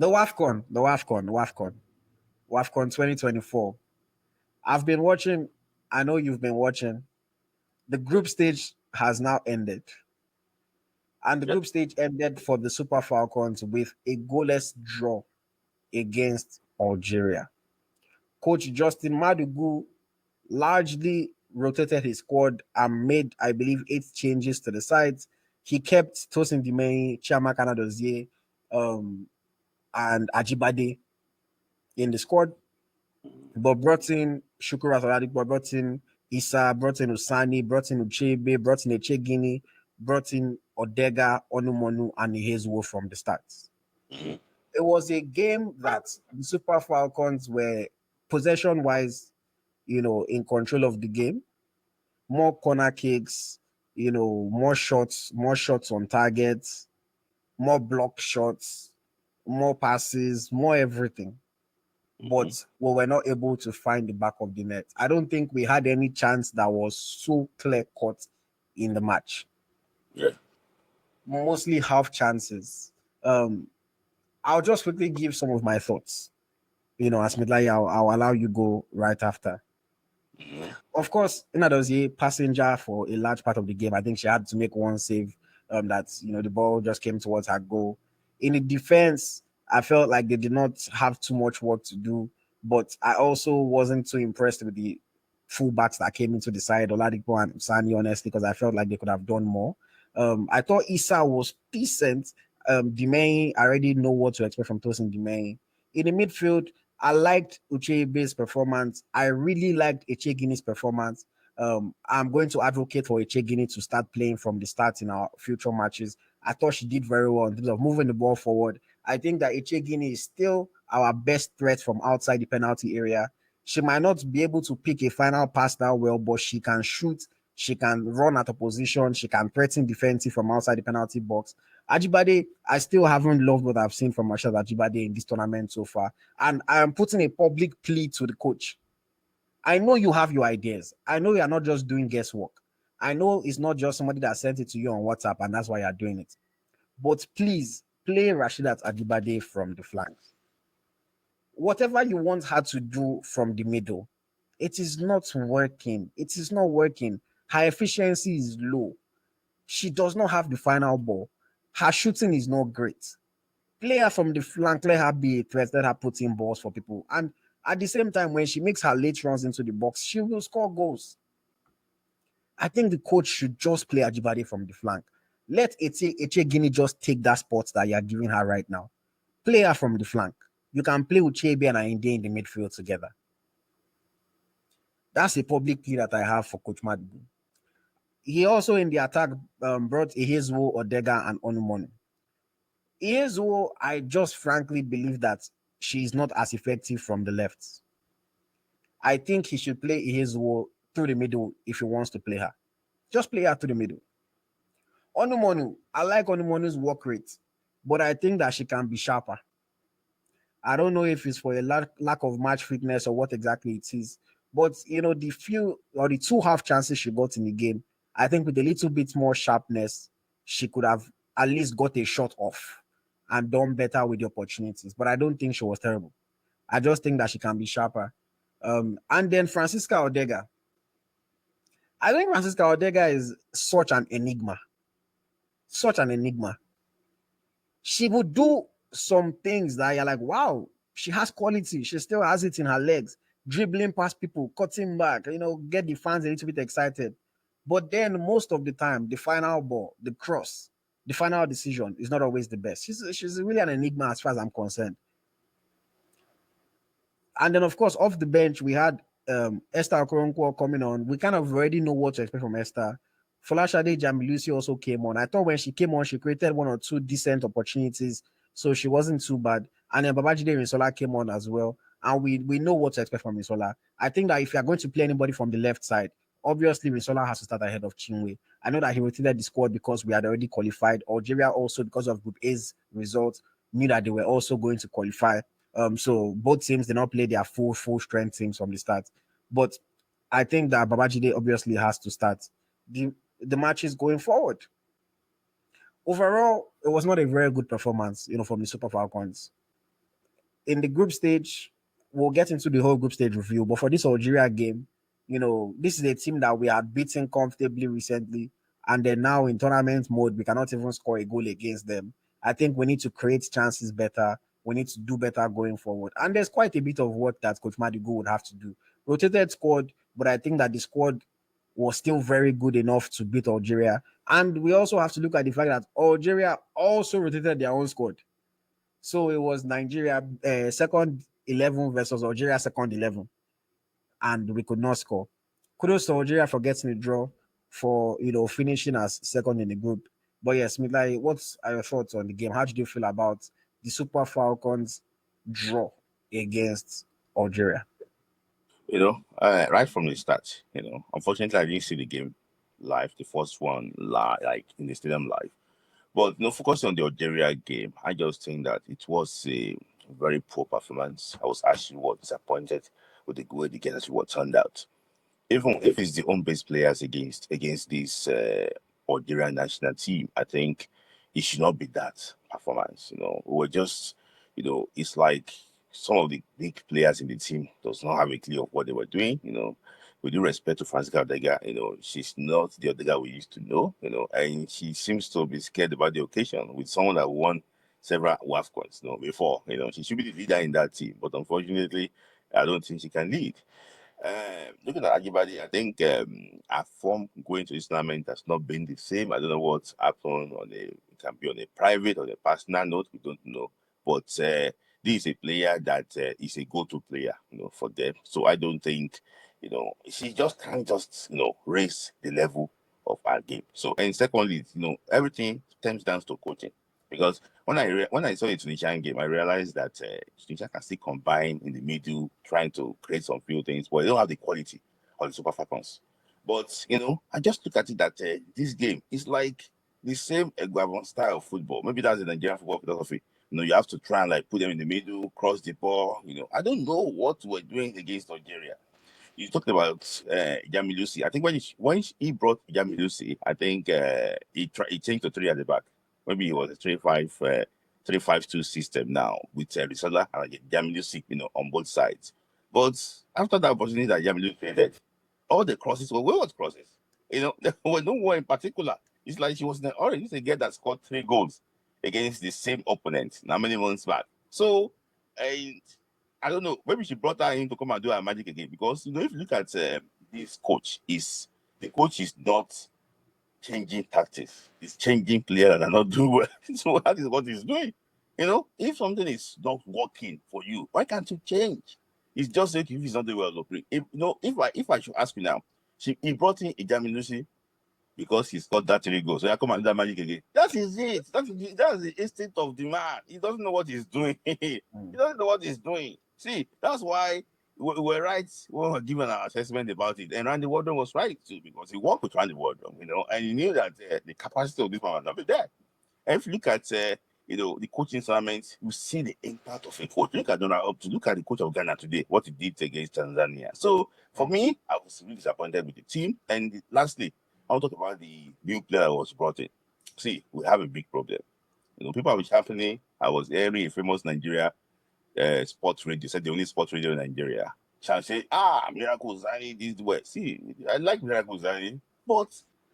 WAFCON 2024. I've been watching. I know you've been watching. The group stage has now ended, and the Yep. group stage ended for the Super Falcons with a goalless draw against Algeria. Coach Justin Madugu largely rotated his squad and made, I believe, 8 changes to the sides. He kept Tosin Dimei, Chiamaka Nnadozie, and Ajibade in the squad, but brought in Shukura Oladipo, brought in Issa, brought in Usani, brought in Uchebe, brought in Echegini, brought in Odega, Onumonu, and Ihezuo from the start. Mhm. It was a game that the Super Falcons were possession wise, in control of the game. More corner kicks, more shots on targets, more block shots, more passes, more everything. Mhm. But we were not able to find the back of the net. I don't think we had any chance that was so clear cut in the match. Yeah. Mostly half chances. Um, I'll just quickly give some of my thoughts. As Smith Layi, I'll allow you go right after. Mhm. Of course, Ina was a passenger for a large part of the game. I think she had to make one save. That the ball just came towards her goal. In the defense, I felt like they did not have too much work to do, but I also wasn't too impressed with the fullbacks that came into the side, Oladipo and Sani, honestly, because I felt like they could have done more. I thought Issa was decent. Dimei, I already know what to expect from Tosin Dimei. In the midfield, I liked Uchebe's performance. I really liked Echegini's performance. I'm going to advocate for Echegini to start playing from the start in our future matches. I thought she did very well in terms of moving the ball forward. I think that Echegini is still our best threat from outside the penalty area. She might not be able to pick a final pass that well, but she can shoot. She can run at a position. She can threaten defensive from outside the penalty box. Ajibade, I still haven't loved what I've seen from Marshall Ajibade in this tournament so far. And I am putting a public plea to the coach. I know you have your ideas. I know you're not just doing guesswork. I know it's not just somebody that sent it to you on WhatsApp and that's why you're doing it. But please play Rashidat Ajibade from the flanks. Whatever you want her to do from the middle, it is not working. It is not working. Her efficiency is low. She does not have the final ball. Her shooting is not great. Play her from the flank, let her be a threat, let her put in balls for people. And at the same time, when she makes her late runs into the box, she will score goals. I think the coach should just play Ajibade from the flank. Let Eche Guinea just take that spot that you're giving her right now. Play her from the flank. You can play with Chebe and Ainde in the midfield together. That's a public plea that I have for Coach Madibu. He also in the attack brought Ihezuo, Odega, and Onumonu. Ihezuo, I just frankly believe that she is not as effective from the left. I think he should play Ihezuo through the middle if he wants to play her. Just play her through the middle. Onumonu, I like Onumonu's work rate, but I think that she can be sharper. I don't know if it's for a lack of match fitness or what exactly it is. But the few or the two half chances she got in the game, I think with a little bit more sharpness, she could have at least got a shot off and done better with the opportunities. But I don't think she was terrible. I just think that she can be sharper. And then Francisca Odega. I think Francisca Odega is such an enigma. Such an enigma. She would do some things that you're like, wow, she has quality. She still has it in her legs, dribbling past people, cutting back, get the fans a little bit excited. But then most of the time, the final ball, the cross, the final decision is not always the best. She's really an enigma as far as I'm concerned. And then, of course, off the bench, we had Esther Okoronkwo coming on. We kind of already know what to expect from Esther. Folashade Jamilusi also came on. I thought when she came on, she created one or two decent opportunities, so she wasn't too bad. And then Babajide Rinsola came on as well. And we know what to expect from Rinsola. I think that if you're going to play anybody from the left side, obviously Rinsola has to start ahead of Chinwe. I know that he rotated the squad because we had already qualified. Algeria also, because of Group A's results, knew that they were also going to qualify. So both teams did not play their full strength teams from the start. But I think that Babajide obviously has to start the matches going forward. Overall, it was not a very good performance, from the Super Falcons. in the group stage, we'll get into the whole group stage review. But for this Algeria game, this is a team that we had beaten comfortably recently, and then now in tournament mode, we cannot even score a goal against them. I think we need to create chances better. We need to do better going forward. And there's quite a bit of work that Coach Madigo would have to do. Rotated squad, but I think that the squad was still very good enough to beat Algeria. And we also have to look at the fact that Algeria also rotated their own squad. So it was Nigeria second 11 versus Algeria second 11, and we could not score. Kudos to Algeria for getting a draw, for finishing as second in the group. But yes, Smith Layi, what are your thoughts on the game? How did you feel about the Super Falcons draw against Algeria? Right from the start, unfortunately, I didn't see the game live, the first one live, like in the stadium live. But focusing on the Algeria game, I just think that it was a very poor performance. I was actually disappointed with the way the game actually turned out. Even if it's the home-based players against this Algerian national team, I think it should not be that performance. We were just, it's like some of the big players in the team does not have a clue of what they were doing. With due respect to Francisca Odega, she's not the Odega we used to know. And she seems to be scared about the occasion with someone that won several WAFCONs, before. She should be the leader in that team, but unfortunately, I don't think she can lead. Looking at Ajibade, I think our form going to this tournament has not been the same. I don't know what's happened it can be on a private or a personal note, we don't know. But this is a player that is a go-to player, for them. So I don't think, she just can't raise the level of our game. So, and secondly, everything stems down to coaching. Because when I saw the Tunisian game, I realized that Tunisia can still combine in the middle, trying to create some few things, but they don't have the quality of the Super Falcons. But I just look at it that this game is like the same Eguavon style of football. Maybe that's the Nigerian football philosophy. You have to try and put them in the middle, cross the ball. I don't know what we're doing against Algeria. You talked about Jamilusi. I think when he brought Jamilusi, I think he changed to three at the back. Maybe it was a 3-5-2 system now with Risola and Jamilusi, on both sides. But after that opportunity that Jamilusi created, all the crosses were wayward crosses. There were no one in particular. It's like she was the orange a girl that scored 3 goals against the same opponent how many months back. So, and I don't know. Maybe she brought her in to come and do her magic again because if you look at this coach, the coach is not changing tactics. He's changing players that are not doing well. So that is what he's doing. If something is not working for you, why can't you change? It's just like if he's not doing well, look. If I should ask you now, he brought in Ijamilusi because he's got that 3 goals. So I come and do that magic again. That is it. That's the instinct of the man. He doesn't know what he's doing. He doesn't know what he's doing. See, that's why we're right when we're given our assessment about it. And Randy Wardon was right too, because he worked with Randy Wardon, and he knew that the capacity of this man was not be there. And if you look at the coaching tournament, you see the impact of a coach. Look at Donald Upton, look at the coach of Ghana today, what he did against Tanzania. So for me, I was really disappointed with the team. And lastly, I want to talk about the new player that was brought in. See, we have a big problem. People are happening. I was airing a famous Nigeria sports radio, said the only sports radio in Nigeria. Shall say, Miracle Zani, this way. See, I like Miracle Zani, but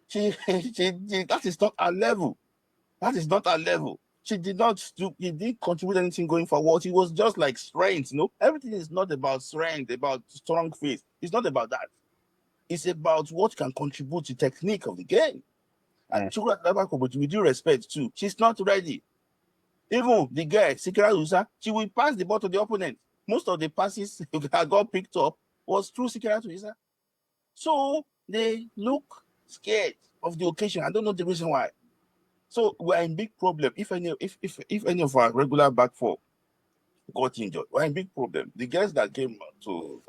she that is not our level. That is not our level. He didn't contribute anything going forward. It was just like strength, Everything is not about strength, about strong face. It's not about that. It's about what can contribute to technique of the game. And with due respect too, she's not ready. Even the girl, Sikira Usa, she will pass the ball to the opponent. Most of the passes that got picked up was through Sikira Usa. So they look scared of the occasion. I don't know the reason why. So we're in big problem. If any of our regular back four got injured, we're in big problem. The guys that came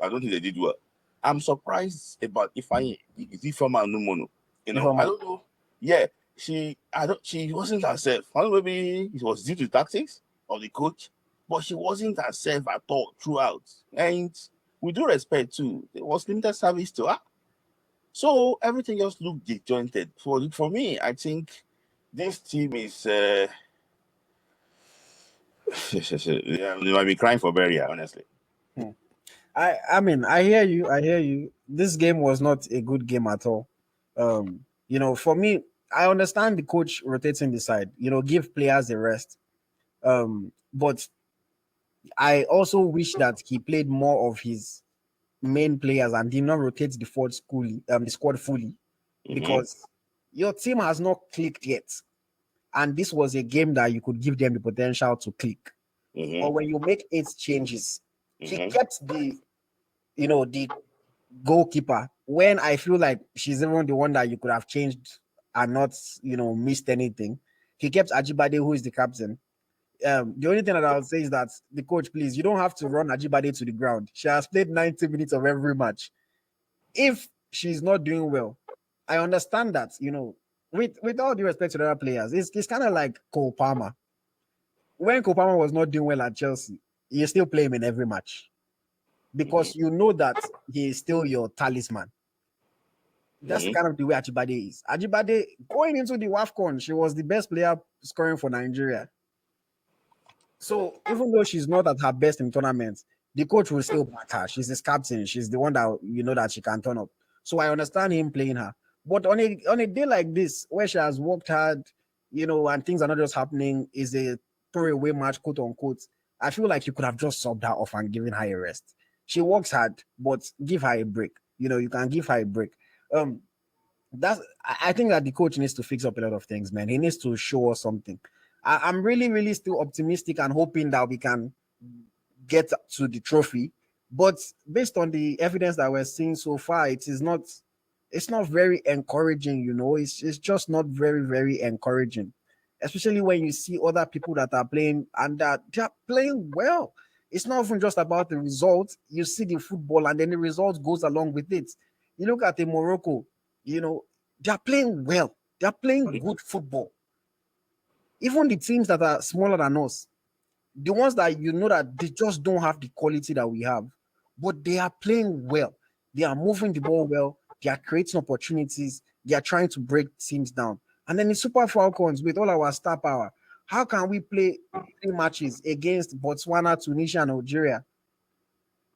I don't think they did well. I'm surprised about Ifeanyi. Is it from Numono? I don't know. Yeah, she wasn't herself. I don't know, maybe it was due to tactics of the coach, but she wasn't herself at all throughout. And with due respect too, there was limited service to her. So everything else looked disjointed. For me, I think this team is Yeah, you might be crying for burial, honestly. Hmm. I mean, I hear you. I hear you. This game was not a good game at all. For me, I understand the coach rotating the side. Give players a rest. But I also wish that he played more of his main players and did not rotate the squad fully, Mm-hmm. because your team has not clicked yet. And this was a game that you could give them the potential to click. Mm-hmm. But when you make 8 changes, he Mm-hmm. kept the goalkeeper, when I feel like she's even the one that you could have changed and not, missed anything. He kept Ajibade, who is the captain. The only thing that I would say is that the coach, please, you don't have to run Ajibade to the ground. She has played 90 minutes of every match. If she's not doing well, I understand that, with all due respect to the other players, it's kind of like Cole Palmer. When Cole Palmer was not doing well at Chelsea, you still play him in every match Mm-hmm. because you know that he is still your talisman. That's Mm-hmm. kind of the way Ajibade is. Ajibade, going into the WAFCON, she was the best player scoring for Nigeria. So even though she's not at her best in tournaments, the coach will still back her. She's his captain. She's the one that you know that she can turn up. So I understand him playing her. But on a day like this, where she has worked hard, and things are not just happening, is a throwaway match, quote unquote. I feel like you could have just subbed her off and given her a rest. She works hard, but give her a break. You can give her a break. Um, I think that the coach needs to fix up a lot of things, man. He needs to show us something. I'm really, really still optimistic and hoping that we can get to the trophy. But based on the evidence that we're seeing so far, it's not very encouraging, It's just not very, very encouraging. Especially when you see other people that are playing and that they're playing well. It's not even just about the result. You see the football and then the result goes along with it. You look at the Morocco, you know, they're playing well. They're playing good football. Even the teams that are smaller than us, the ones that you know that they just don't have the quality that we have, but they are playing well. They are moving the ball well. They are creating opportunities. They are trying to break teams down. And then the Super Falcons, with all our star power, how can we play 3 matches against Botswana, Tunisia, and Algeria,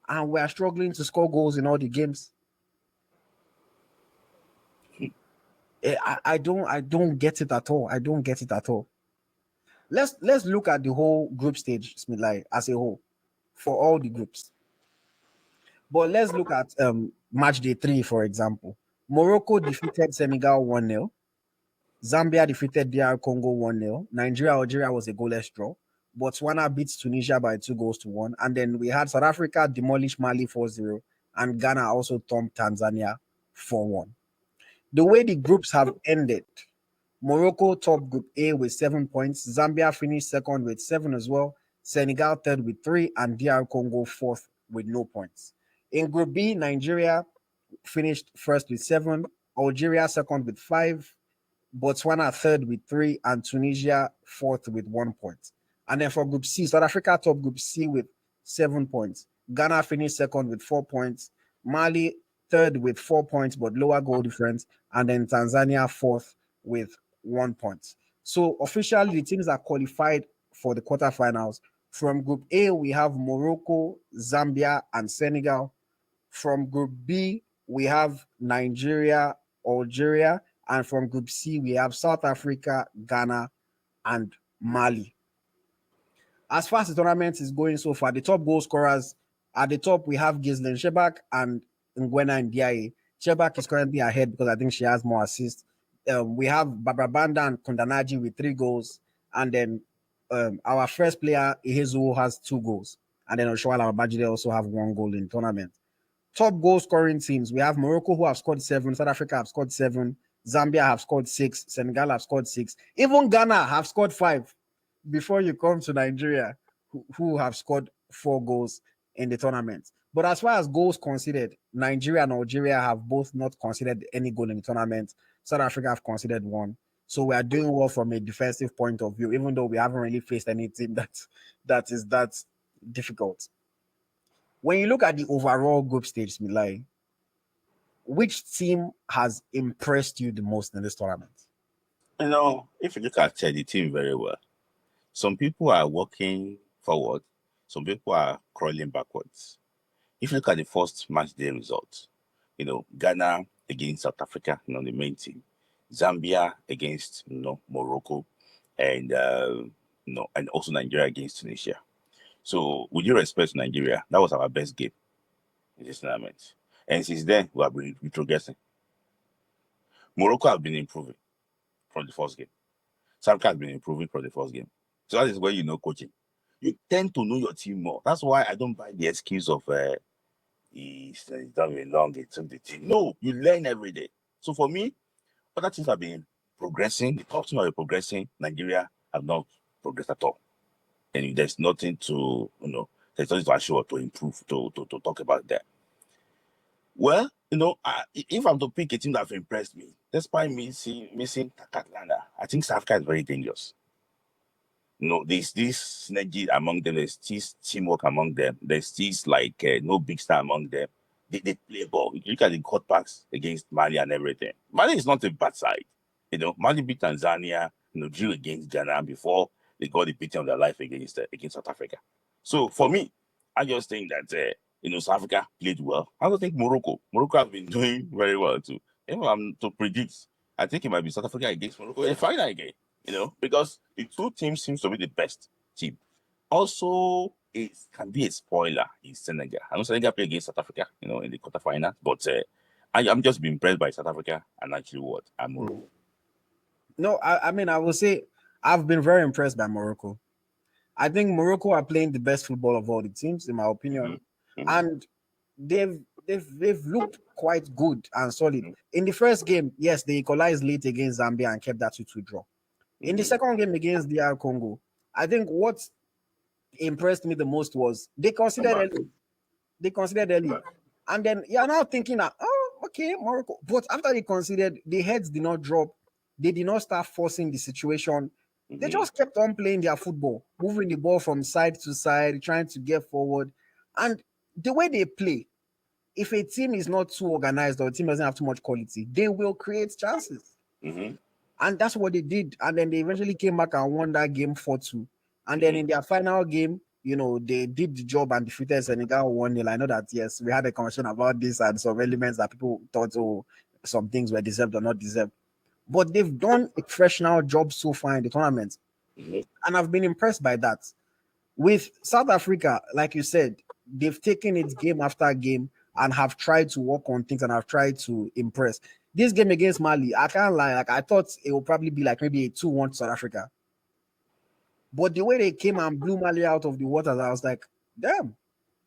and we are struggling to score goals in all the games? I don't get it at all. I don't get it at all. Let's look at the whole group stage, Smith, like, as a whole, for all the groups. But let's look at match day 3, for example. Morocco defeated Senegal 1-0. Zambia defeated DR Congo 1-0. Nigeria Algeria was a goalless draw. Botswana beats Tunisia by 2-1. And then we had South Africa demolish Mali 4-0. And Ghana also thumped Tanzania 4-1. The way the groups have ended, Morocco top Group A with 7 points. Zambia finished second with 7 as well. Senegal third with 3, and DR Congo fourth with no points. In Group B, Nigeria finished first with 7. Algeria second with 5. Botswana third with 3, and Tunisia fourth with 1 point. And then for Group C, South Africa top Group C with 7 points. Ghana finished second with 4 points. Mali third with 4 points, but lower goal difference. And then Tanzania fourth with 1 point. So officially, the teams are qualified for the quarterfinals. From Group A, we have Morocco, Zambia, and Senegal. From Group B, we have Nigeria, Algeria, and from Group C, we have South Africa, Ghana, and Mali. As far as the tournament is going so far, the top goal scorers at the top, we have Ghislaine Shebak and Ngwena Ndiaye. Shebak is currently ahead because I think she has more assists. We have Barbara Banda and Kundanaji with 3 goals. And then our first player, Ihezu, has 2 goals. And then Oshoala Babajide also have 1 goal in the tournament. Top goal scoring teams, we have Morocco, who have scored 7, South Africa have scored 7, Zambia have scored 6, Senegal have scored 6, even Ghana have scored 5, before you come to Nigeria, who have scored 4 goals in the tournament. But as far as goals conceded, Nigeria and Algeria have both not conceded any goal in the tournament. South Africa have conceded 1. So we are doing well from a defensive point of view, even though we haven't really faced any team that is that difficult. When you look at the overall group stage, Milai, which team has impressed you the most in this tournament? If you look at the team very well, Some people are walking forward, some people are crawling backwards. If you look at the first match day results, Ghana against South Africa, the main team, Zambia against Morocco, and and also Nigeria against Tunisia. So, with due respect to Nigeria, that was our best game in this tournament. And since then, we have been progressing. Morocco have been improving from the first game. South Africa has been improving from the first game. So that is where you know coaching. You tend to know your team more. That's why I don't buy the excuse of it's done very long, it took the team. No, you learn every day. So for me, other teams have been progressing. The top team have been progressing. Nigeria have not progressed at all. And there's nothing to, there's nothing to assure, to improve, to talk about that. Well, if I'm to pick a team that have impressed me, despite missing Takatlana, I think South Africa is very dangerous. There's this synergy among them. There's this teamwork among them. There's this no big star among them. They play ball. You look at the cutbacks against Mali and everything. Mali is not a bad side. Mali beat Tanzania. Drew against Ghana before they got the beating of their life against South Africa. So for me, I just think that South Africa played well. I don't think Morocco have been doing very well too. If I'm to predict, I think it might be South Africa against Morocco in the final again. Because the two teams seems to be the best team. Also, it can be a spoiler in Senegal. I know Senegal play against South Africa, in the quarterfinals, but I'm just being impressed by South Africa and actually what Morocco. No, I mean, I will say I've been very impressed by Morocco. I think Morocco are playing the best football of all the teams, in my opinion, and they've looked quite good and solid. In the first game, yes, they equalized late against Zambia and kept that 2-2 draw. In the second game against DR Congo, I think what impressed me the most was they considered early. And then you're now thinking that, okay, Morocco. But after they considered, the heads did not drop. They did not start forcing the situation. They just kept on playing their football, moving the ball from side to side, trying to get forward. And the way they play, if a team is not too organized or a team doesn't have too much quality, they will create chances. And that's what they did. And then they eventually came back and won that game 4-2. And then in their final game, they did the job and defeated Senegal 1-0. I know that, yes, we had a conversation about this and some elements that people thought, some things were deserved or not deserved. But they've done a professional job so far in the tournament. And I've been impressed by that. With South Africa, like you said, they've taken it game after game and have tried to work on things and have tried to impress. This game against Mali, I can't lie, I thought it would probably be maybe a 2-1 South Africa. But the way they came and blew Mali out of the waters, I was like, damn,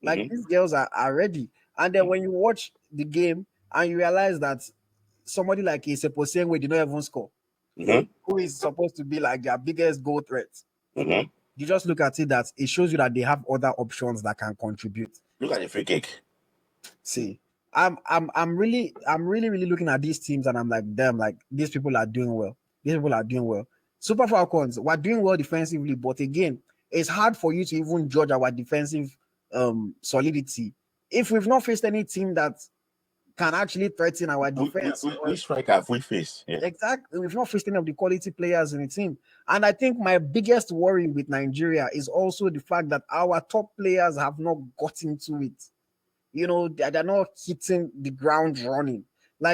these girls are ready. And then when you watch the game and you realize that somebody like Iseposengwe did not even score, who is supposed to be their biggest goal threat, you just look at it that it shows you that they have other options that can contribute. Look at the free kick. See, I'm really looking at these teams and I'm like, damn, these people are doing well. These people are doing well. Super Falcons were doing well defensively, but again, it's hard for you to even judge our defensive solidity if we've not faced any team that can actually threaten our defense. Which striker have we faced? Yeah. Exactly. We've not faced any of the quality players in the team. And I think my biggest worry with Nigeria is also the fact that our top players have not gotten to it. They're not hitting the ground running.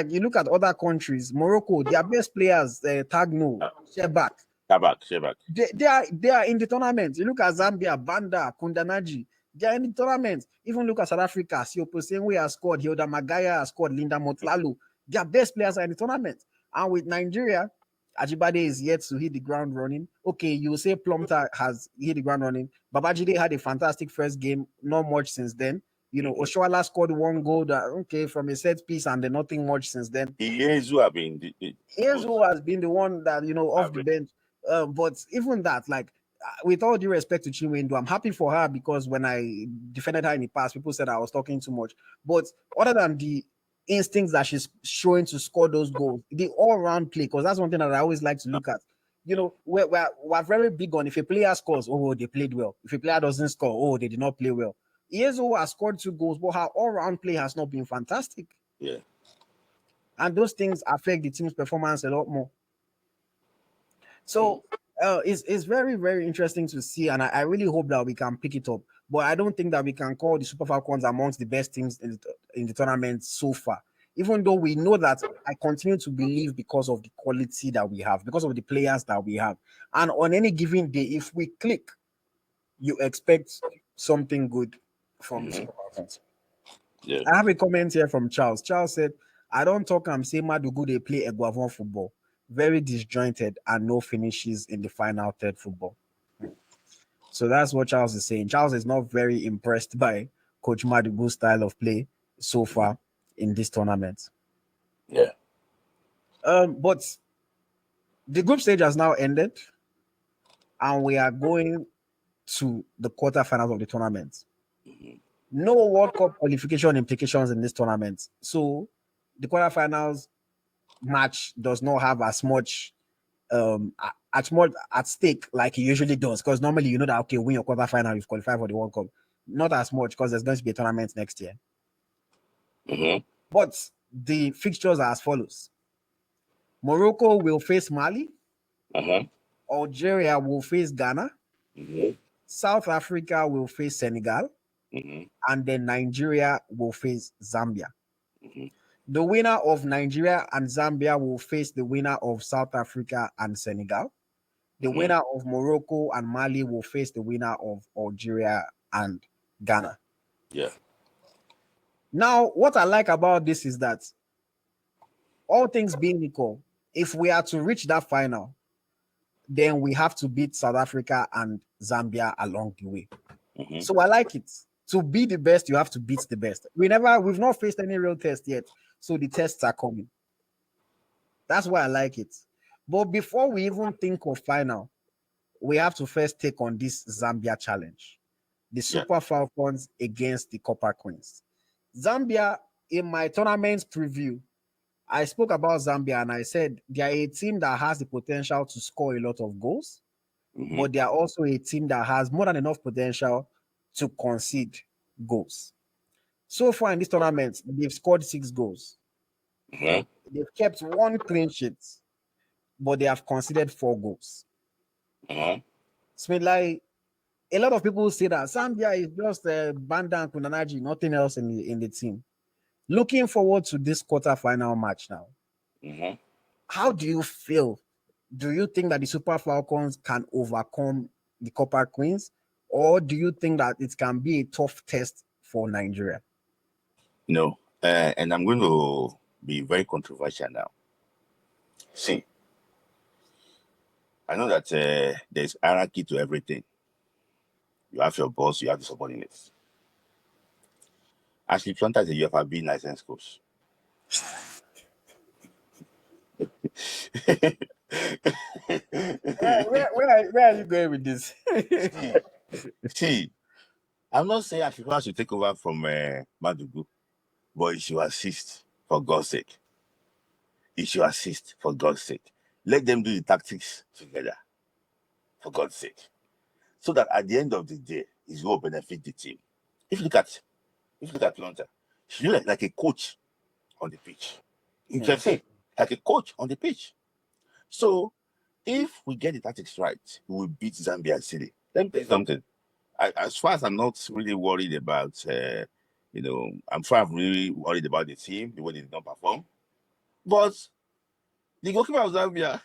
You look at other countries, Morocco, their best players, Tagno, Shebak. They are in the tournament. You look at Zambia, Banda, Kundanaji, they are in the tournament. Even look at South Africa, Sioposenwe has scored, Hilda Magaya has scored, Linda Motlalo. Their best players are in the tournament. And with Nigeria, Ajibade is yet to hit the ground running. Okay, you will say Plumter has hit the ground running. Babajide had a fantastic first game, not much since then. Oshoala scored 1 goal from a set piece and then nothing much since then. Yezu has been the one that, off the bench. But even that, with all due respect to Chinwendu, I'm happy for her because when I defended her in the past, people said I was talking too much. But other than the instincts that she's showing to score those goals, the all-round play, because that's one thing that I always like to look at. We're very big on if a player scores, they played well. If a player doesn't score, they did not play well. Yezo has scored 2 goals, but her all-round play has not been fantastic. Yeah. And those things affect the team's performance a lot more. So, It's very, very interesting to see, and I really hope that we can pick it up. But I don't think that we can call the Super Falcons amongst the best teams in the tournament so far. Even though we know that, I continue to believe because of the quality that we have, because of the players that we have. And on any given day, if we click, you expect something good from the Super Falcons. Yeah. I have a comment here from Charles. Charles said, I don't talk, I'm saying Madugu, they play Eguavon football. Very disjointed and no finishes in the final third football. So that's what Charles is saying. Charles is not very impressed by Coach Madugu's style of play so far in this tournament. Yeah. But the group stage has now ended, and we are going to the quarterfinals of the tournament. No World Cup qualification implications in this tournament. So the quarterfinals match does not have as much at stake like it usually does, because normally you know that, okay, win your quarterfinal, you've qualified for the World Cup. Not as much, because there's going to be a tournament next year. But the fixtures are as follows: Morocco will face Mali, Algeria will face Ghana, South Africa will face Senegal, and then Nigeria will face Zambia. The winner of Nigeria and Zambia will face the winner of South Africa and Senegal. The winner of Morocco and Mali will face the winner of Algeria and Ghana. Yeah. Now, what I like about this is that, all things being equal, if we are to reach that final, then we have to beat South Africa and Zambia along the way. So I like it. To be the best, you have to beat the best. We've not faced any real test yet, so the tests are coming. That's why I like it. But before we even think of final, we have to first take on this Zambia challenge. The Super Falcons against the Copper Queens. Zambia, in my tournament preview, I spoke about Zambia and I said they are a team that has the potential to score a lot of goals, but they are also a team that has more than enough potential to concede goals. So far in this tournament, they've scored 6 goals. They've kept 1 clean sheet, but they have conceded 4 goals. Smith Layi, a lot of people say that Zambia is just Banda and Kunanaji, nothing else in the team. Looking forward to this quarterfinal match now. How do you feel? Do you think that the Super Falcons can overcome the Copper Queens, or do you think that it can be a tough test for Nigeria? No, and I'm going to be very controversial now. See, I know that there's hierarchy to everything. You have your boss, you have the subordinates. Actually, Planta is a UFRB licensed coach. Where are you going with this? See, I'm not saying Ashifra should take over from Madugu, but he should assist, for God's sake. He should assist, for God's sake. Let them do the tactics together, for God's sake. So that at the end of the day, it will benefit the team. If you look at Planta, she looks like a coach on the pitch. You can say, like a coach on the pitch. So, if we get the tactics right, we will beat Zambia City. Let me tell you something. As far as I'm not really worried about, I'm really worried about the team, the way they did not perform. But the goalkeeper of Zambia,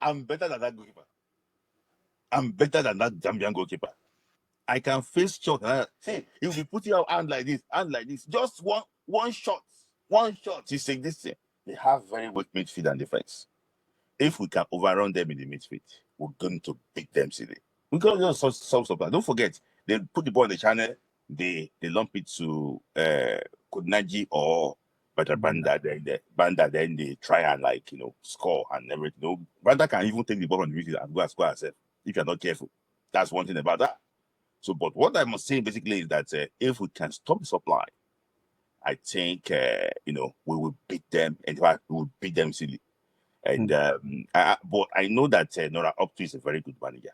I'm better than that goalkeeper. I'm better than that Zambian goalkeeper. I can face shot. See, you'll be putting your hand like this. Just one shot. One shot. You say this thing. They have very weak midfield and defense. If we can overrun them in the midfield, we're going to beat them silly. We got to solve something. Don't forget, they put the ball in the channel, they lump it to Kodnaji or Banda, then they try and score and everything. Banda can even take the ball from the midfield and go and score herself if you're not careful. That's one thing about that. So, but what I must say basically is that if we can stop the supply, I think we will beat them. In fact, we will beat them silly. And but I know that Nora Optu is a very good manager.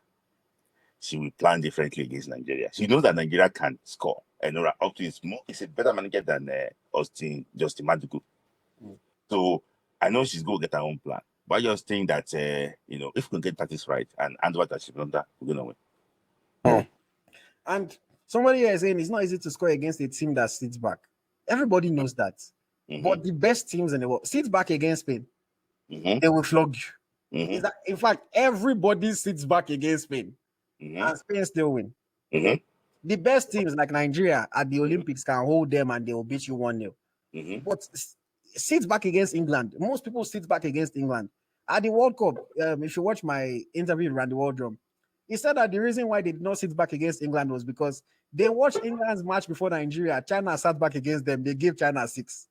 She will plan differently against Nigeria. She knows that Nigeria can score, and Nora Optu is a better manager than Justin Madugu. So I know she's going to get her own plan, but I just think that if we can get tactics right and over that we're going to win. And somebody here is saying it's not easy to score against a team that sits back. Everybody knows that. But the best teams in the world sit back against Spain. They will flog you. In fact, everybody sits back against Spain, and Spain still win. The best teams like Nigeria at the Olympics can hold them and they will beat you 1-0. But sit back against England. Most people sit back against England. At the World Cup, if you watch my interview with Randy Waldrum, he said that the reason why they did not sit back against England was because they watched England's match before Nigeria. China sat back against them. They gave China 6.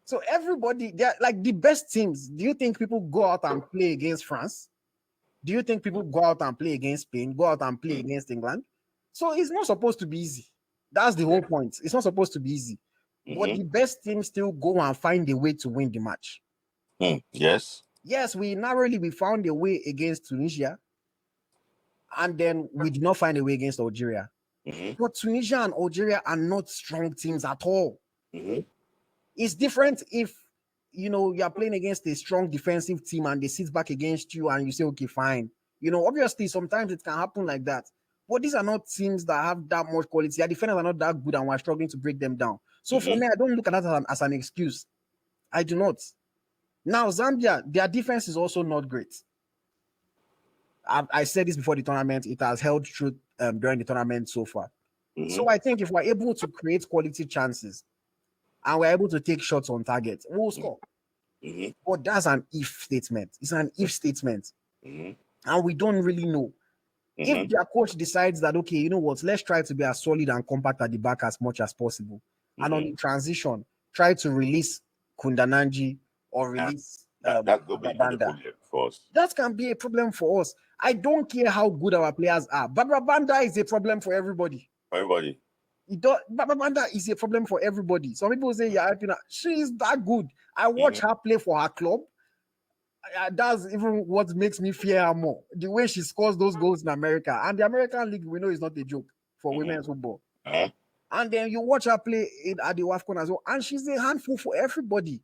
So everybody, they're like the best teams. Do you think people go out and play against France? Do you think people go out and play against Spain? Go out and play against England? So it's not supposed to be easy. That's the whole point. It's not supposed to be easy. But the best teams still go and find a way to win the match. Yes. Yes, we found a way against Tunisia. And then we did not find a way against Algeria. But Tunisia and Algeria are not strong teams at all. It's different if you're playing against a strong defensive team and they sit back against you and you say, okay, fine. Obviously sometimes it can happen like that. But these are not teams that have that much quality. Their defenders are not that good and we're struggling to break them down. So for me, I don't look at that as an excuse. I do not. Now, Zambia, their defense is also not great. I said this before the tournament. It has held true during the tournament so far. So I think if we're able to create quality chances and we're able to take shots on target, we'll score. But that's an if statement. It's an if statement. And we don't really know. If their coach decides that, okay, you know what, let's try to be as solid and compact at the back as much as possible. And on the transition, try to release Kundananji or release that could be a problem for us. That can be a problem for us. I don't care how good our players are. Banda is a problem for everybody. Banda is a problem for everybody. Some people say, she is that good. I watch her play for her club. That's even what makes me fear her more. The way she scores those goals in America. And the American League, we know, is not a joke for women's football. And then you watch her play at the WAFCON as well. And she's a handful for everybody.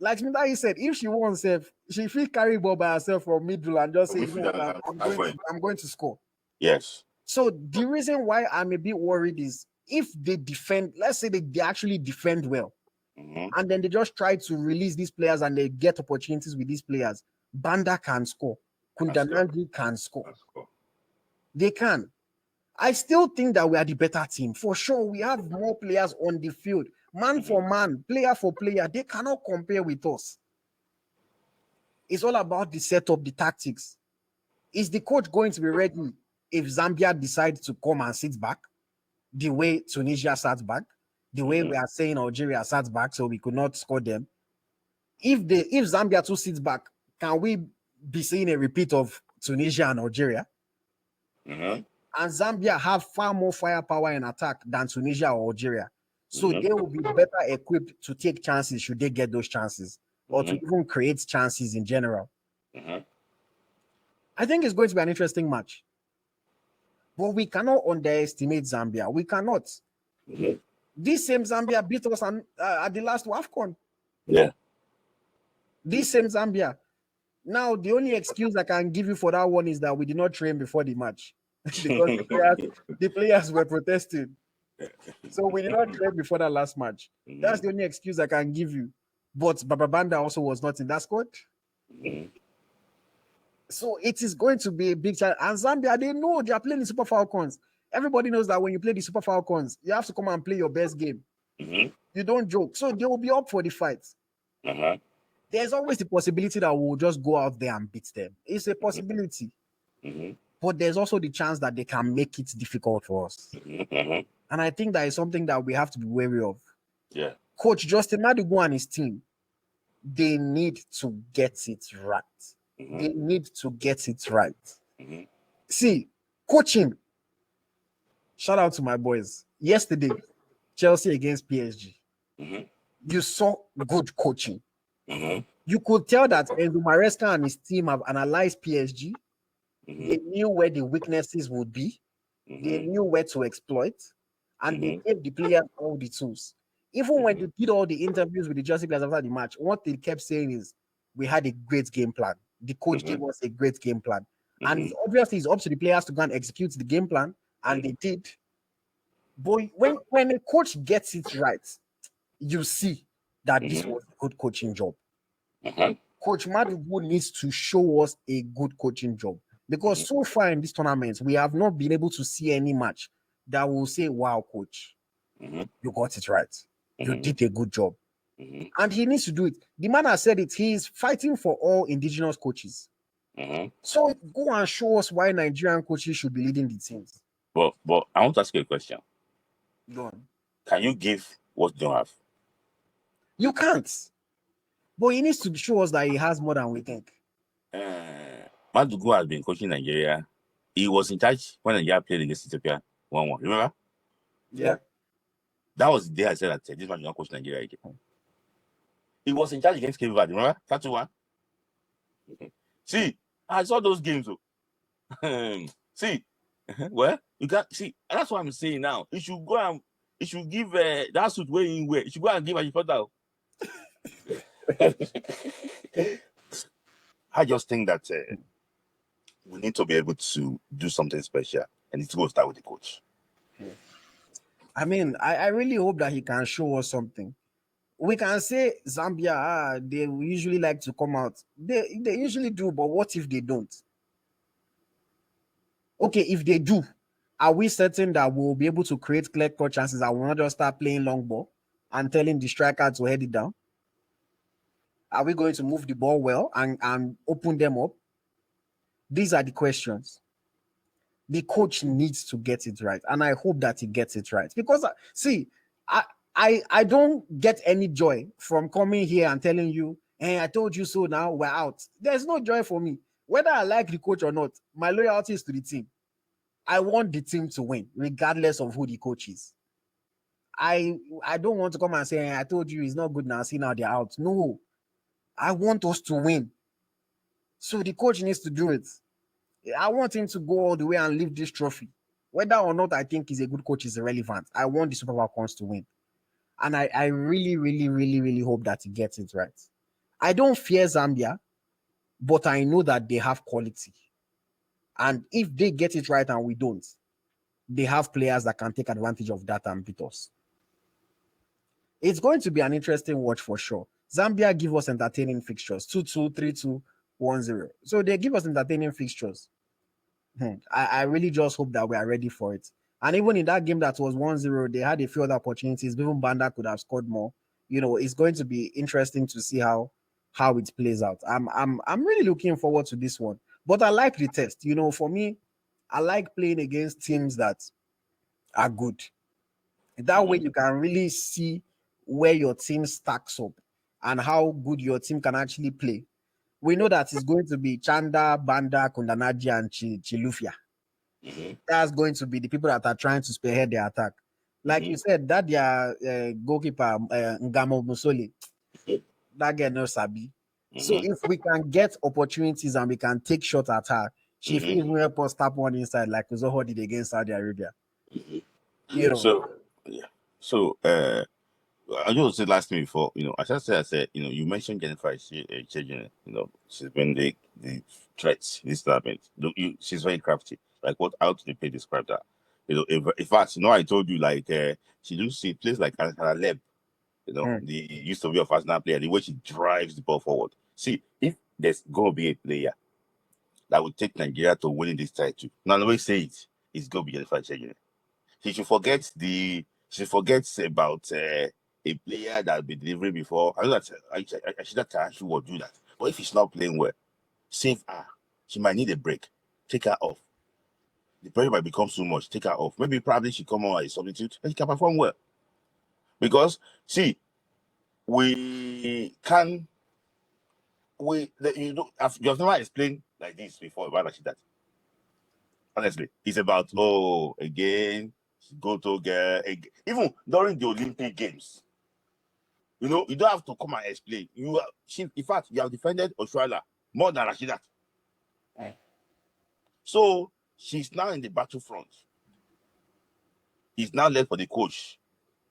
Like Smith Layi said, if she wants herself, she will carry ball by herself from middle and just say, I'm going to score. Yes. So the reason why I'm a bit worried is if they defend, let's say they actually defend well, and then they just try to release these players and they get opportunities with these players, Banda can score. Kundananji can score. They can. I still think that we are the better team. For sure, we have more players on the field. Man for man, player for player. They cannot compare with us. It's all about the setup, the tactics. Is the coach going to be ready if Zambia decides to come and sit back the way Tunisia sat back, the way we are saying Algeria sat back, so we could not score them? If Zambia too sits back, can we be seeing a repeat of Tunisia and Algeria? And Zambia have far more firepower in attack than Tunisia or Algeria. So they will be better equipped to take chances should they get those chances, or to even create chances in general. I think it's going to be an interesting match. But we cannot underestimate Zambia. We cannot. This same Zambia beat us at the last WAFCON. Yeah. This same Zambia. Now, the only excuse I can give you for that one is that we did not train before the match. Because the players were protesting. So we did not train before that last match. That's the only excuse I can give you. But Baba Banda also was not in that squad. So it is going to be a big challenge. And Zambia, they know they are playing the Super Falcons. Everybody knows that when you play the Super Falcons, you have to come and play your best game. You don't joke. So they will be up for the fight. There's always the possibility that we'll just go out there and beat them. It's a possibility. But there's also the chance that they can make it difficult for us. And I think that is something that we have to be wary of. Yeah. Coach Justin Madugu and his team, they need to get it right. They need to get it right. See, coaching. Shout out to my boys. Yesterday, Chelsea against PSG. You saw good coaching. You could tell that Enzo Maresca and his team have analyzed PSG. They knew where the weaknesses would be. They knew where to exploit. And they gave the players all the tools. Even when they did all the interviews with the Jersey players after the match, what they kept saying is, we had a great game plan. The coach gave us a great game plan. And it's obviously it's up to the players to go and execute the game plan, and they did. But when a coach gets it right, you see that this was a good coaching job. Coach Madugu needs to show us a good coaching job, because so far in this tournament, we have not been able to see any match that will say, wow, coach, you got it right. You did a good job. And he needs to do it. The man has said it. He is fighting for all indigenous coaches. So go and show us why Nigerian coaches should be leading the teams. But I want to ask you a question. Go on. Can you give what you don't have? You can't. But he needs to show us that he has more than we think. Madugu has been coaching Nigeria. He was in charge when Nigeria played against Ethiopia 1-1. Remember? Yeah. That was the day I said that this man will not coach Nigeria again. He was in charge against Cape Verde. Remember? 3-1. See, I saw those games. See, well, you can't see. That's what I'm saying now. You should go and you should give that suit where you wear. You should go and give a photo. I just think that we need to be able to do something special, and it's going to start with the coach. I mean, I really hope that he can show us something. We can say Zambia, they usually like to come out. They usually do, but what if they don't? Okay, if they do, are we certain that we'll be able to create clear-cut chances and we'll not just start playing long ball and telling the striker to head it down? Are we going to move the ball well and open them up? These are the questions. The coach needs to get it right, and I hope that he gets it right. Because, see, I don't get any joy from coming here and telling you, hey, I told you so, now we're out. There's no joy for me. Whether I like the coach or not, my loyalty is to the team. I want the team to win, regardless of who the coach is. I don't want to come and say, hey, I told you it's not good now, see now they're out. No, I want us to win. So the coach needs to do it. I want him to go all the way and lift this trophy. Whether or not I think he's a good coach is irrelevant. I want the Super Falcons to win. And I really, really, really, really hope that he gets it right. I don't fear Zambia, but I know that they have quality. And if they get it right and we don't, they have players that can take advantage of that and beat us. It's going to be an interesting watch for sure. Zambia give us entertaining fixtures, 2-2, 3-2, 1-0. So they give us entertaining fixtures. I really just hope that we are ready for it. And even in that game that was 1-0, they had a few other opportunities. Even Banda could have scored more. You know, it's going to be interesting to see how it plays out. I'm really looking forward to this one. But I like the test. You know, for me, I like playing against teams that are good. That way you can really see where your team stacks up and how good your team can actually play. We know that it's going to be Chanda, Banda, Kundanaji, and Chilufia. That's going to be the people that are trying to spearhead the attack. Like you said, that their goalkeeper, Ngamo Musoli, that guy no sabi. So if we can get opportunities and we can take shots at her, she even help us tap one inside like Uzoho did against Saudi Arabia. You know. So I just said last thing before, you know, I said, you know, you mentioned Jennifer Chejin, you know, she's been the threats this tournament. She's very crafty. Like how do they describe that? You know, in fact, you know, I told you like she plays like Aleb, you know, the used to be a Arsenal player, the way she drives the ball forward. See, if there's gonna be a player that will take Nigeria to winning this title, now the way say it's gonna be Jennifer Chejin. She forgets about a player that been delivering before. I know that I should not actually will do that. But if she's not playing well, save her. She might need a break. Take her off. The pressure might become so much. Take her off. Maybe probably she come on as a substitute and she can perform well. Because see, you have never explained like this before about that. Honestly, it's about again. Go to get even during the Olympic Games. You know, you don't have to come and explain. In fact, you have defended Australia more than Rashidat. So she's now in the battlefront. It's now left for the coach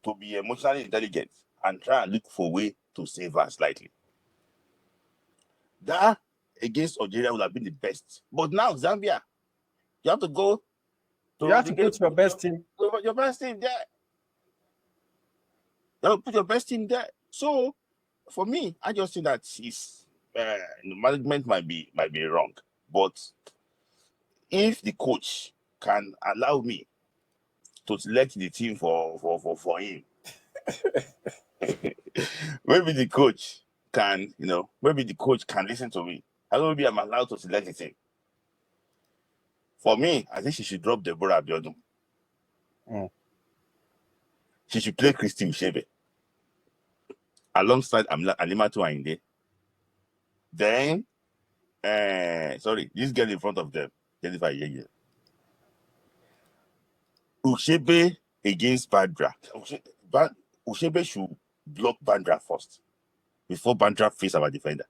to be emotionally intelligent and try and look for a way to save her slightly. That against Algeria would have been the best. But now Zambia, you have to go to You have to put your best team. Your best team there. You have to put your best team there. So for me, I just think that the management might be wrong. But if the coach can allow me to select the team for him, maybe the coach can, listen to me. I don't know, maybe I'm allowed to select the team. For me, I think she should drop Deborah Abiodun. She should play Christy Ushebe alongside Alimatu Ainde. Then, this girl in front of them, Jennifer Yeye. Ushebe against Bandra. Ushebe should block Bandra first before Bandra face our defender.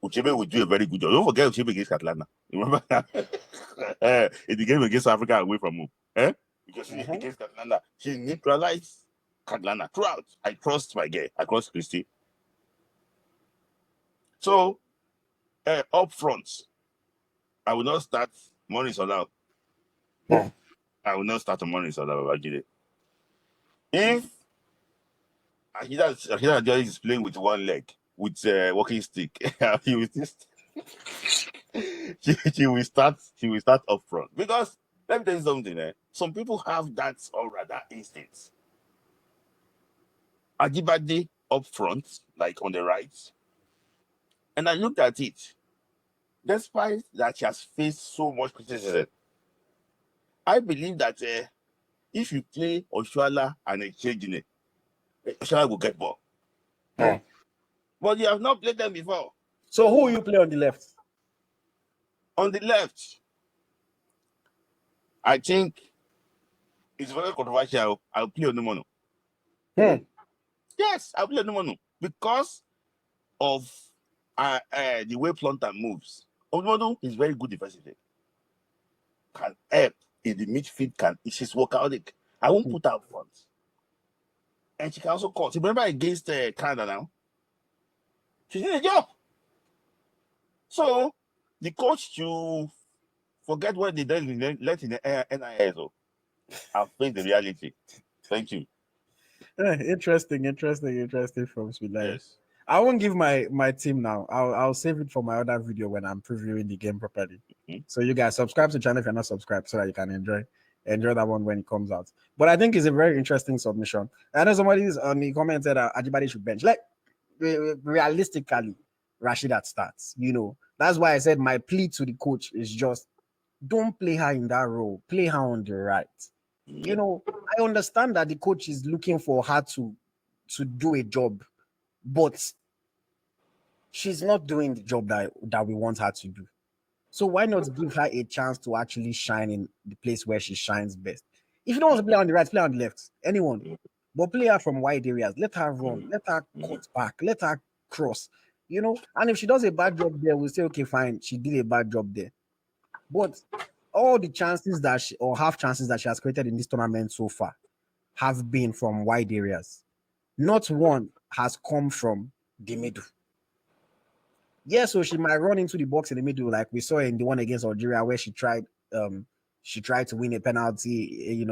Uchebe will do a very good job. Don't forget Uchebe against Catalana. Remember that? In the game against Africa away from home. Because against Catalana, she neutralized Catalana throughout. I trust my girl. I trust Christy. So, up front, I will not start Morris Olau. I will not start on Morris Olau. If Akida just is playing with one leg, with a walking stick, he will just she will start up front. Because let me tell you something, some people have that aura, that instinct. Ajibade up front, like on the right. And I looked at it. Despite that she has faced so much criticism, I believe that if you play Oshuala and Echejine, Oshuala will get ball. But you have not played them before. So who will you play on the left? On the left, I think it's very controversial. I'll play Onumono. Yes, I'll play Onumono because of the way Plonter moves. Onumono is very good defensively. Can help in the midfield. She's workaholic. I won't put her up front. And she can also cut. Remember against Canada now? She did a job. So the coach to forget what they let in the NIS and face the reality. Thank you. Interesting from Smith Layi. Yes. I won't give my team now. I'll save it for my other video when I'm previewing the game properly. So you guys subscribe to the channel if you're not subscribed so that you can enjoy that one when it comes out. But I think it's a very interesting submission. I know somebody's on the comment said Ajibade should bench. Like realistically, Rashidat starts. That's why I said my plea to the coach is just don't play her in that role. Play her on the right. I understand that the coach is looking for her to do a job, but she's not doing the job that we want her to do. So why not give her a chance to actually shine in the place where she shines best? If you don't want to play on the right, play on the left. Anyone. But play her from wide areas. Let her run. Let her cut back. Let her cross. And if she does a bad job there, we'll say, okay, fine, she did a bad job there. But all the chances half chances that she has created in this tournament so far have been from wide areas. Not one has come from the middle. Yes, so she might run into the box in the middle, like we saw in the one against Algeria, where she tried to win a penalty,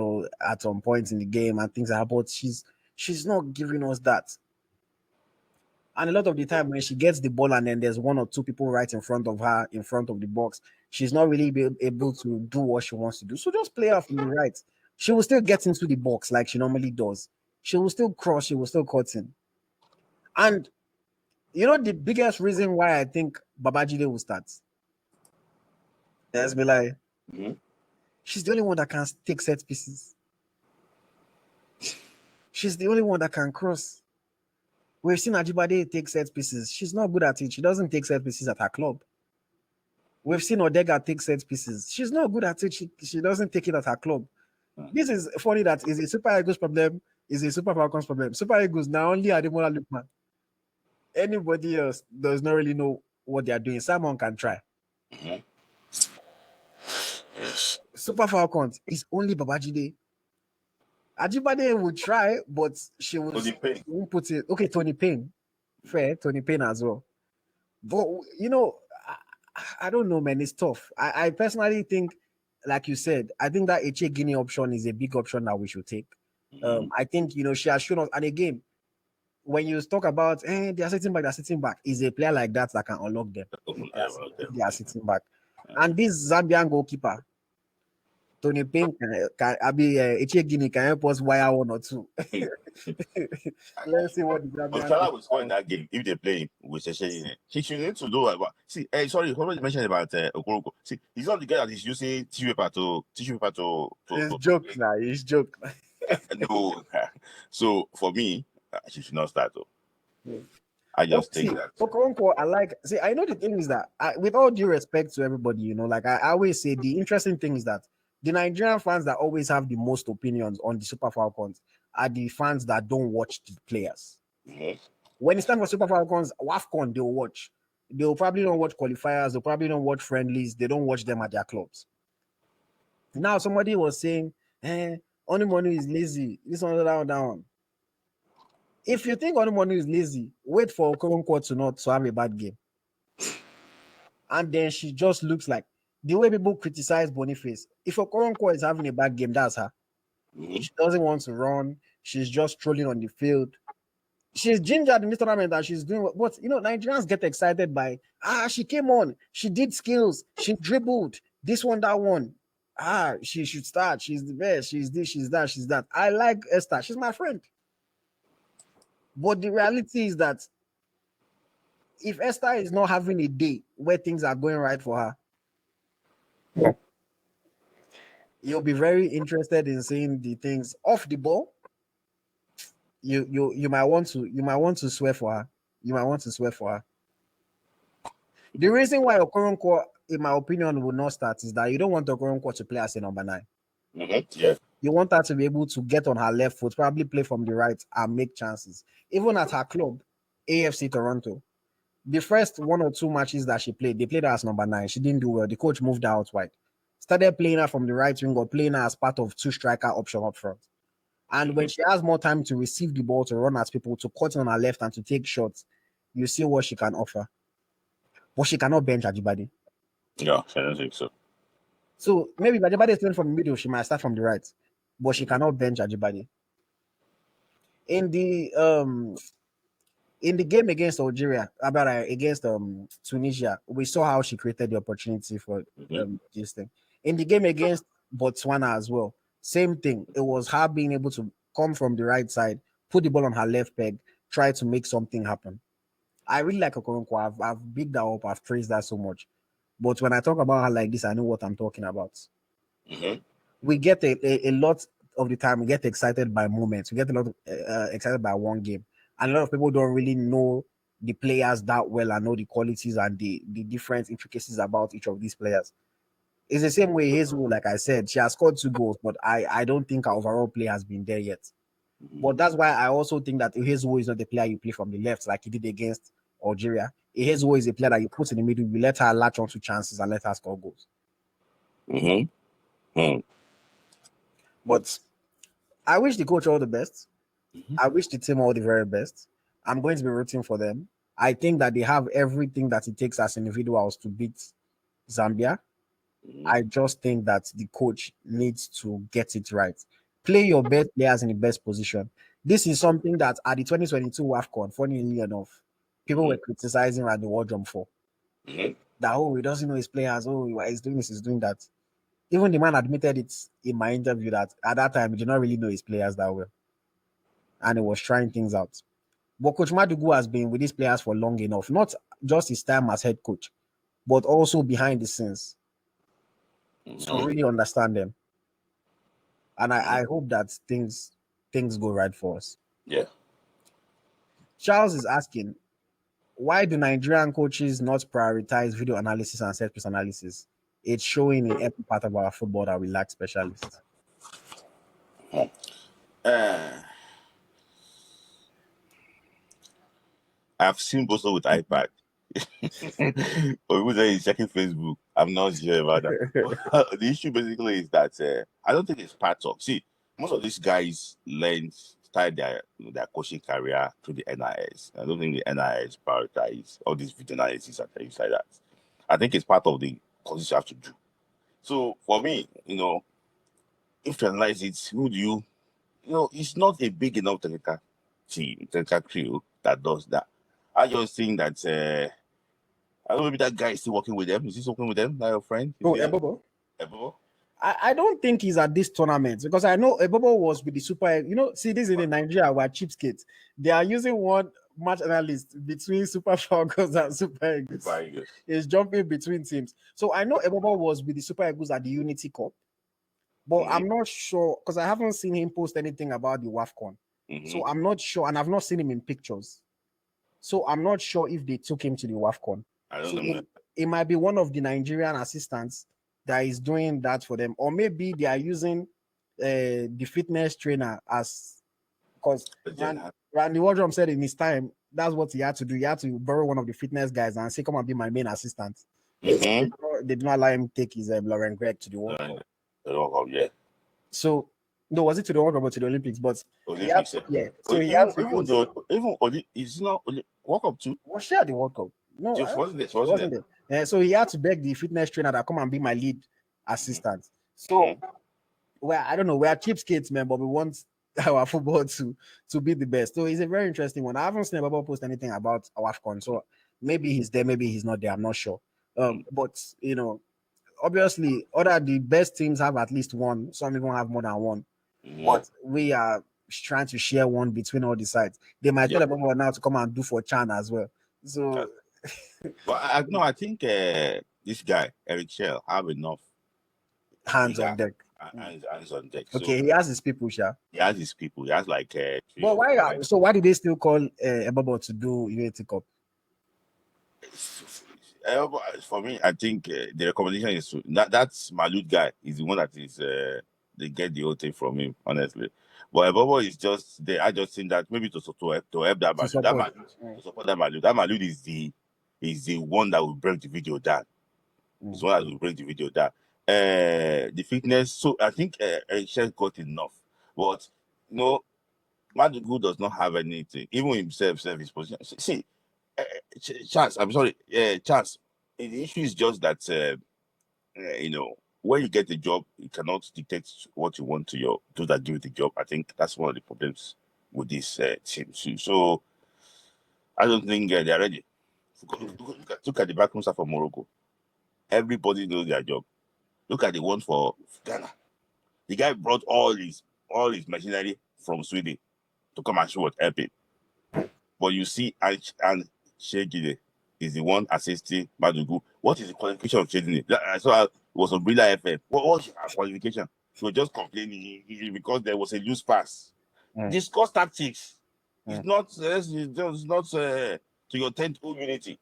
at some point in the game and things like that. But she's not giving us that. And a lot of the time when she gets the ball and then there's one or two people right in front of her, in front of the box, she's not really able to do what she wants to do. So just play her from the right. She will still get into the box like she normally does. She will still cross, she will still cut in. And the biggest reason why I think Babajide will start? Let's be like, she's the only one that can take set pieces. She's the only one that can cross. We've seen Ajibade take set pieces. She's not good at it. She doesn't take set pieces at her club. We've seen Odega take set pieces. She's not good at it. She doesn't take it at her club. This is funny that is a Super Eagles problem, is a Super Falcons problem. Super Eagles now only Ademola Lookman. Anybody else does not really know what they are doing. Someone can try. Super Falcons is only Babajide. Ajibade would try, but she won't put it. Okay, Tony Payne. Fair, Tony Payne as well. But I don't know, man. It's tough. I personally think, like you said, I think that Eche Guinea option is a big option that we should take. I think she has shown us, and again, when you talk about they are sitting back, is a player like that can unlock them. They are sitting back. And this Zambian goalkeeper, Tony Payne, can Eche Guinea can help us wire one or two. Let's see what the Zambian will score in that game if they play him with Sheshe. He should need to do about. See, sorry, somebody mentioned about Okoroko. See, he's not the guy that is using tissue paper to. It's joke now. It's joke. No. So for me, she should not start though. I just think that. Okoronko, I know the thing is that, with all due respect to everybody, like I always say, the interesting thing is that the Nigerian fans that always have the most opinions on the Super Falcons are the fans that don't watch the players. Mm-hmm. When it's time for Super Falcons, WAFCON, they'll watch. They'll probably don't watch qualifiers. They'll probably don't watch friendlies. They don't watch them at their clubs. Now, somebody was saying, Onimonu is lazy. This one, that one. If you think Onimonu is lazy, wait for Okoronko to not to have a bad game. And then she just looks like the way people criticize Boniface. If Okoronko is having a bad game, that's her. Mm-hmm. She doesn't want to run. She's just strolling on the field. She's gingered in this tournament and she's doing what Nigerians get excited by. She came on, she did skills, she dribbled this one, that one. She should start. She's the best. She's this, she's that, she's that. I like Esther. She's my friend. But the reality is that if Esther is not having a day where things are going right for her, you'll be very interested in seeing the things off the ball. You might want to swear for her. You might want to swear for her. The reason why Okoronko, in my opinion, will not start is that you don't want Okoronko to play as a number 9. Mm-hmm. Yeah. You want her to be able to get on her left foot, probably play from the right and make chances. Even at her club, AFC Toronto, the first 1 or 2 matches that she played, they played her as number 9. She didn't do well. The coach moved her out wide. Started playing her from the right wing or playing her as part of 2 striker option up front. And when she has more time to receive the ball, to run at people, to cut on her left and to take shots, you see what she can offer. But she cannot bench Ajibade. Yeah, I don't think so. So maybe if Ajibade is playing from the middle, she might start from the right. But she cannot bench Ajibade. In the game against Algeria, against Tunisia, we saw how she created the opportunity for this thing. In the game against Botswana as well, same thing. It was her being able to come from the right side, put the ball on her left peg, try to make something happen. I really like Okoronko. I've bigged her up. I've praised her so much. But when I talk about her like this, I know what I'm talking about. Mm-hmm. We get a lot of the time, we get excited by moments. We get a lot of, excited by one game. And a lot of people don't really know the players that well and know the qualities and the different intricacies about each of these players. It's the same way Hazel, like I said, she has scored 2 goals, but I don't think her overall play has been there yet. But that's why I also think that Hazel is not the player you play from the left like he did against Algeria. Hazel is a player that you put in the middle, you let her latch onto chances and let her score goals. Mm-hmm. Mm-hmm. But I wish the coach all the best. Mm-hmm. I wish the team all the very best. I'm going to be rooting for them. I think that they have everything that it takes as individuals to beat Zambia. Mm-hmm. I just think that the coach needs to get it right. Play your best players in the best position. This is something that at the 2022 WAFCON, funnily enough, people were criticizing at the wardrobe for. Mm-hmm. That, he doesn't know his players. He's doing this, he's doing that. Even the man admitted it in my interview that at that time, he did not really know his players that well. And he was trying things out. But Coach Madugu has been with these players for long enough, not just his time as head coach, but also behind the scenes to really understand them. And I hope that things go right for us. Yeah. Charles is asking, why do Nigerian coaches not prioritize video analysis and set piece analysis? It's showing in every part of our football that we lack specialists. I've seen Boso with iPad. Or even he's checking Facebook. I'm not sure about that. The issue basically is that I don't think it's part of. See, most of these guys started their coaching career through the NIS. I don't think the NIS prioritize all these video analysis and things like that. I think it's part of the courses you have to do. So for me, if you analyze it, who do it's not a big enough technical team, technical crew that does that. I just think that I don't know, maybe that guy is still working with them. Is he still working with them? That your friend? Ebobo. Ebobo? I don't think he's at this tournament because I know Ebobo was with the Super. See, this is in Nigeria where cheapskates. They are using one match analyst between Super Falcons and Super Eagles. He's jumping between teams. So I know Ebobo was with the Super Eagles at the Unity Cup, but I'm not sure because I haven't seen him post anything about the WAFCON. So I'm not sure, and I've not seen him in pictures. So I'm not sure if they took him to the WAFCON. I don't know. It might be one of the Nigerian assistants that is doing that for them, or maybe they are using the fitness trainer as because Randy Wardrum said in his time that's what he had to do. He had to borrow one of the fitness guys and say, "Come and be my main assistant." They did not allow him take his Lauren Gregg to the World Cup. Yeah. So no, was it to the World Cup or to the Olympics? But Olympics, yeah. So he had to even is not World Cup too. Was she at the World Cup? No, wasn't it? So he had to beg the fitness trainer that come and be my lead assistant. So, well, I don't know. We are cheapskates, man, but we want our football to be the best. So it's a very interesting one. I haven't seen Baba post anything about WAFCON, so maybe he's there, maybe he's not there. I'm not sure. But obviously, the best teams have at least one. Some even have more than one. But we are trying to share one between all the sides. They might tell everyone now to come and do for Chan as well. So, but I think this guy Eric Shell have enough hands on deck. Hands on deck. Okay, so he has his people, Sha. He has his people. He has like. But why? So why did they still call Ebobo to do Unity Cup? For me, I think the recommendation is that's Malud guy is the one that is they get the whole thing from him, honestly. But Ebobo is just there. I just think that maybe to help that Malud, to support that Malud. That Malud is the one that will break the video down. It's one that will break the video down. The fitness. So I think Shell got enough, but Madugu does not have anything. Even himself, his position. See, Chance. I'm sorry, Chance. The issue is just that when you get the job, you cannot dictate what you want to those that give you the job. I think that's one of the problems with this team too. So I don't think they're ready. Look at the backroom staff for Morocco. Everybody knows their job. Look at the one for Ghana. The guy brought all his machinery from Sweden to come and show what helping. But you see, and Shegide is the one assisting Madugu. What is the qualification of Shegide? I saw it was on Brilla FM. What was her qualification? She was just complaining because there was a loose pass. Discuss tactics. It's not to your 10th unity.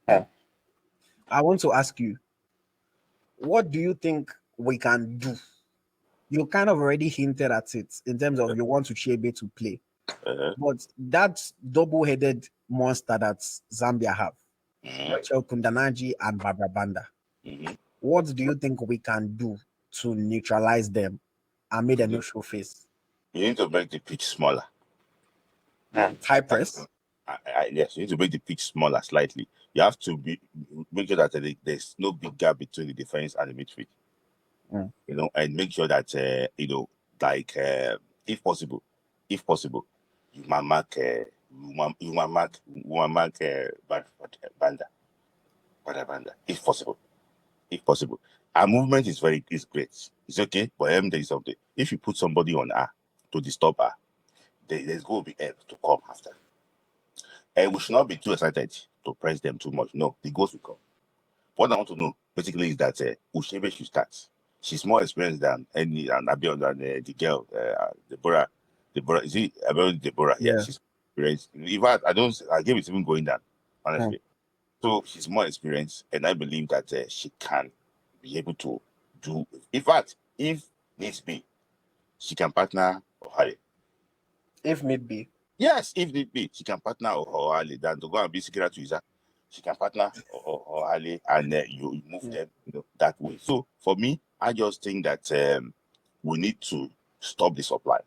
I want to ask you, what do you think we can do? You kind of already hinted at it in terms of you want Uchebe to play. But that double-headed monster that Zambia have, Rachel Kundanaji and Barbara Banda, what do you think we can do to neutralize them and make them no show face? You need to make the pitch smaller. High press? Yes, you need to make the pitch smaller slightly. You have to make sure that there's no big gap between the defense and the midfield. And make sure that if possible, you might mark Banda, if possible. Our movement is great. It's okay, but there is something. If you put somebody on her to disturb her, there's going to be help to come after. And we should not be too excited to press them too much. No, the goals will come. What I want to know basically is that Ushebe should start. She's more experienced than Abion than the girl, Deborah. Is it about Deborah? Yeah, she's experienced. In fact, I gave it even going down, honestly. So she's more experienced, and I believe that she can be able to do. In fact, if needs be, she can partner Ohale. If need be. Yes, if need be, she can partner Ohale than to go and be secret to Isa. She can partner Ohale, and you move them that way. So for me, I just think that we need to stop the supply.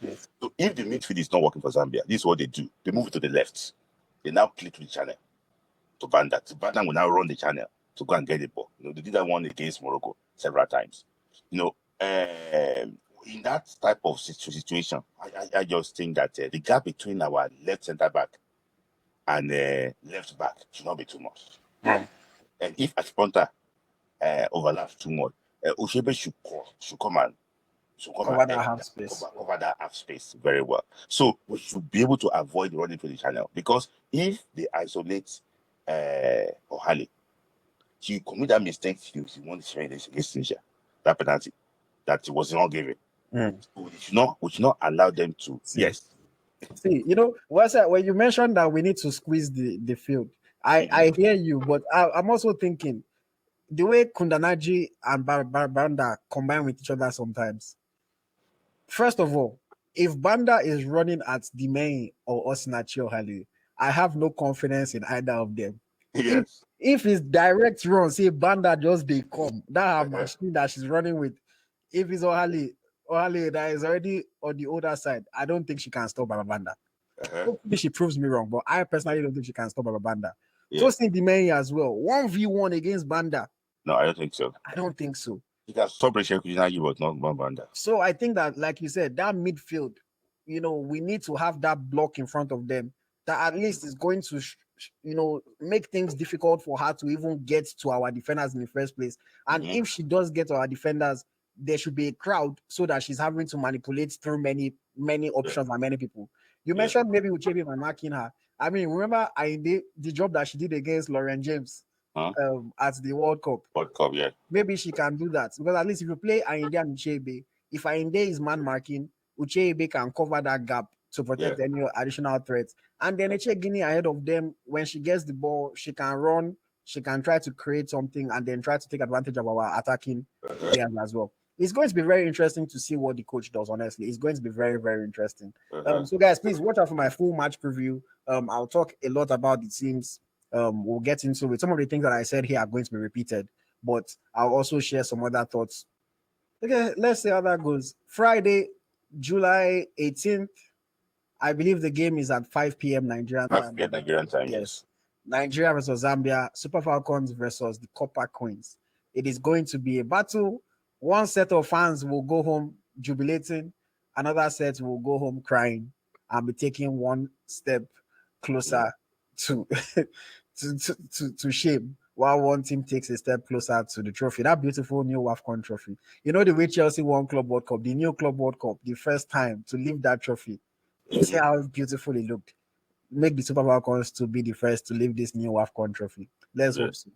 Yes. So if the midfield is not working for Zambia, this is what they do. They move it to the left. They now play to the channel to Banda. Banda will now run the channel to go and get the ball. They did that one against Morocco several times. In that type of situation, I just think that the gap between our left centre back and left back should not be too much. Yeah. And if Aspronta overlaps too much, Oshebe should come and Cover that half space. Cover that half space very well. So we should be able to avoid running to the channel, because if they isolate Ohale, he commit that mistake he won the against Tunisia, that penalty that he was not given. So we should not allow them to. Yes. See, when you mentioned that we need to squeeze the field, I hear you, but I'm also thinking the way Kundanaji and Banda combine with each other sometimes. First of all, if Banda is running at the main or Osinachi or Hali, I have no confidence in either of them. Yes. If it's direct run, say Banda just they come, that machine that she's running with. If it's Ohale that is already on the older side, I don't think she can stop Banda. Hopefully she proves me wrong, but I personally don't think she can stop Banda. Just in the main as well. 1v1 against Banda. No, I don't think so. I don't think so. You can stop Rachel Kujinagi, but not Banda. So I think that, like you said, that midfield, we need to have that block in front of them that at least is going to, make things difficult for her to even get to our defenders in the first place. And if she does get to our defenders, there should be a crowd so that she's having to manipulate through many, many options and many people. You mentioned maybe Uchebi and marking her. I mean, remember the job that she did against Lauren James at the World Cup. Yeah. Maybe she can do that, because at least if you play Ayinde and Uchebe, if Ayinde is man marking, Uchebe can cover that gap to protect any additional threats. And then Eche Guinea ahead of them, when she gets the ball, she can run, she can try to create something and then try to take advantage of our attacking players as well. It's going to be very interesting to see what the coach does, honestly. It's going to be very, very interesting. So guys, please watch out for my full match preview. I'll talk a lot about the teams. We'll get into it. Some of the things that I said here are going to be repeated, but I'll also share some other thoughts. Okay, let's see how that goes. Friday, July 18th. I believe the game is at 5 p.m. Nigerian time. Nigerian time, yes. Nigeria versus Zambia, Super Falcons versus the Copper Queens. It is going to be a battle. One set of fans will go home jubilating. Another set will go home crying and be taking one step closer to shame, while one team takes a step closer to the trophy. That beautiful new WAFCON trophy. You know the way Chelsea won Club World Cup, the new Club World Cup, the first time to lift that trophy. See how beautiful it looked. Make the Super Falcons to be the first to lift this new WAFCON trophy. Let's hope so.